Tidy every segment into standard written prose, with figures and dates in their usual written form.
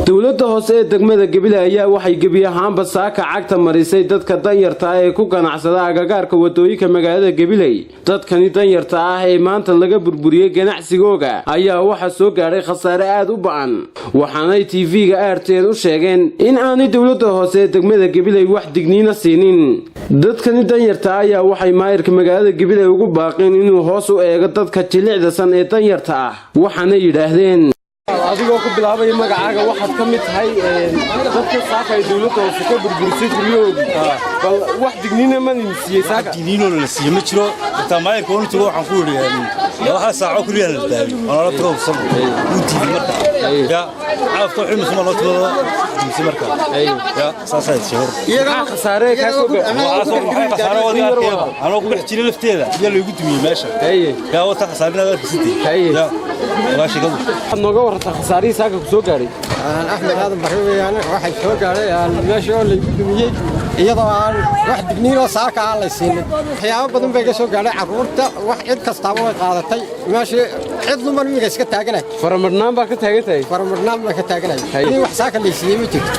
dawladda hoose ee degmada Gabiley ayaa waxay gebi ahaanba saaka cagta marisay dadka danyarta ah ee ku ganacsada agagaarka wadooyinka magaalada Gabiley. Dadkani danyarta ah ee maanta laga burburiyay ganacsigooda ayaa waxa soo gaaray khasaare aad u ba'an, waxaana TV-ga RTN u sheegeen in aanay dawladda hoose ee degmada Gabiley wax digniina siinin. Dadkani danyarta ah ayaa waxay maayirka magaalada Gabiley ugu baaqeen inuu hoos u eego dadka jilicdasan ee danyarta ah, waxaana yiraahdeen adigoo ku bilaabay magacaaga waxaad ka mid tahay dadka saaka ay dawladda hoose ka burburisay guryahoodii, bal wax digniina ma siiyay saaka? digniino la siiyay ma jiro, inta maayirka uu tago waxaan ku yiraahdaa waxa saaco kaliya la daayo ana la tago soo uu diiday marka ya caafto xilmis ma loo tago marka ya saasay shahar iyaga khasaare ka soo khasaare wadi ana ku bix jiray lafteeda iyo lagu dumiyay meesha ya wata khasaarina sidii ya waashi gabo nooga warta khasaarihi saaka ku soo gaaray. Axmed Aadan Barreeyaan waxay soo gaaray meesha oo la dumiyay iyadoo aan wax digniino saaka aan la siinin. Waxyaabo badan bay ka soo gaaray carruurta, wax cid kasta way qaadatay meesha cid dumar miyiga iska taaganay. Faramarnaan baa ka taagantahay. Faramarnaan baa ka taaganay. Ini wax saaka la siiyay ma jirto.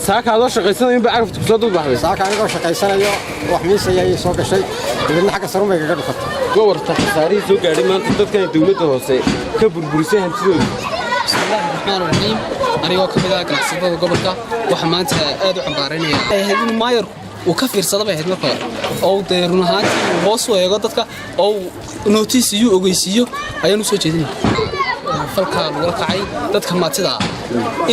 Saaka adoo shaqaysanayo in baa ku soo dulbaxday. Saaka anigoo shaqaysanayo wax miisayay soo gashay dibna xagga sarumay ka dhufatay. Goorta khasaarihi soo gaaray maanta dadkan dawladda hoose ka burburisay hantidooda. Bismillahirrahmanirrahim. Anigoo ka mid ah ganacsatada gobolka waxa maanta aad u xambaaranaya in maayir uu ka fiirsado bay marka oo deerun ahaan hoos u eego dadka oo notice iyo ogeysiyo ayaan soo jeedinay falka lagu kacay dadka maatida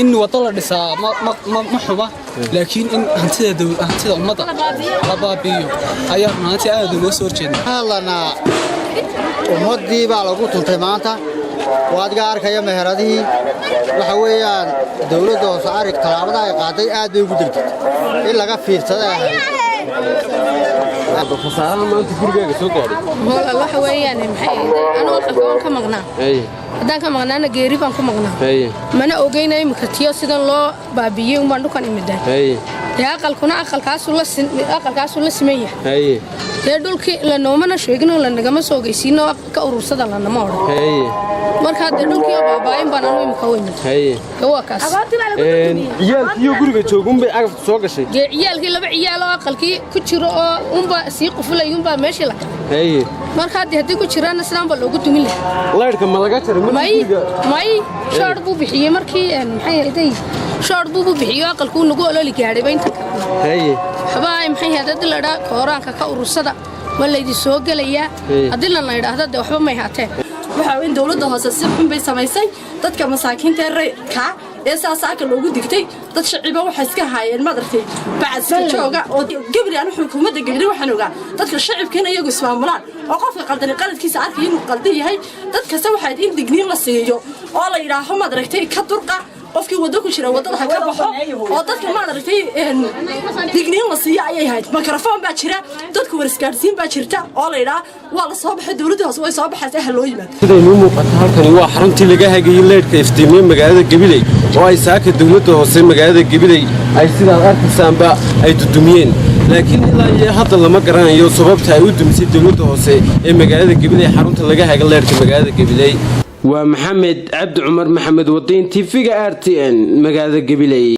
in wada la dhisaa ma xuba laakiin in hantida ummadda la baabiyo ayaa maanta aad loo soo jeedinay halana ummadii baa lagu tuntay maanta waad arkaya meheradii waxa weeyaan dawladda hoose arig talaabada ay qaaday aad bay ugu degtay in laga fiirsaday khasaaraha maanta gurigaaga soo gaaray wala waxa weeyaan maxay anoo qalbiga ka maqnaa hadaan ka maqnaana geeri baan ku maqnaa mana ogeynay imkatiyo sidan loo baabiyay uma dhukan imiday yaa qalkuna aqalkaas la sameeyay dhulkii la noomana sheegin la nagama soo geysiino ka urursada la nama oran marka dhulkii baabaayin baan anu imka weyn waa kaas ciyaalkii guriga joogun bay agafta soo gashay ciyaalkii laba ciyaal oo aqalkii ku jiro oo umba sii qufulay umba meeshii la marka hadii ku jiraan sidaan ba loogu dumin leerka ma laga jaray may shaar buu bixiyay markii maxay ahayd shaar buu bixiyo aqalku nagu ololi gaaray baynta habaay maxay hadda la dhaa kooraanka ka urursada walaydi soo galaya hadii la yiraahdo waxba ma yaateen waxa in dawladda hoose si xun bay samaysay dadka masaakiinta reerka ee saaka loogu digtay dad shacibka waxa iska haayeen madartay bacadka jooga oo Gabiley aan xukuumadda Gabiley waxaan ogaa dadka shacibkana iyagu ismaamulaan oo qofka qaldan qaladkiisa arkay inuu qaldan yahay dadka waxa in digniin la siiyo oo la yiraahdo madartay ka durqa qofkii wada ku jira wadada ka baxo oo dadka madartay digniin la siiyo ayay hayd mikrofon baa jira dadku warskaarsiin baa jirta oo la yiraahdo waa la soo baxay dawladda hoose way soo baxaysaa hal loo yimaado sidoo muuqata halkani waa xaruntii laga hagayay leedka iftiimiye magaalada Gabiley oo ay saaka dawladda hoose magaalada Gabiley ay sidaad arkaysaanba ay dudumiyeen laakiin ilaa hadda lama garanayo sababta ay u dumisay dawladda hoose ee magaalada Gabiley xarunta laga hagay leedka magaalada Gabiley waa Maxamed Cabdi Cumar Maxamed Wadiin TV-ga RTN magaalada Gabiley.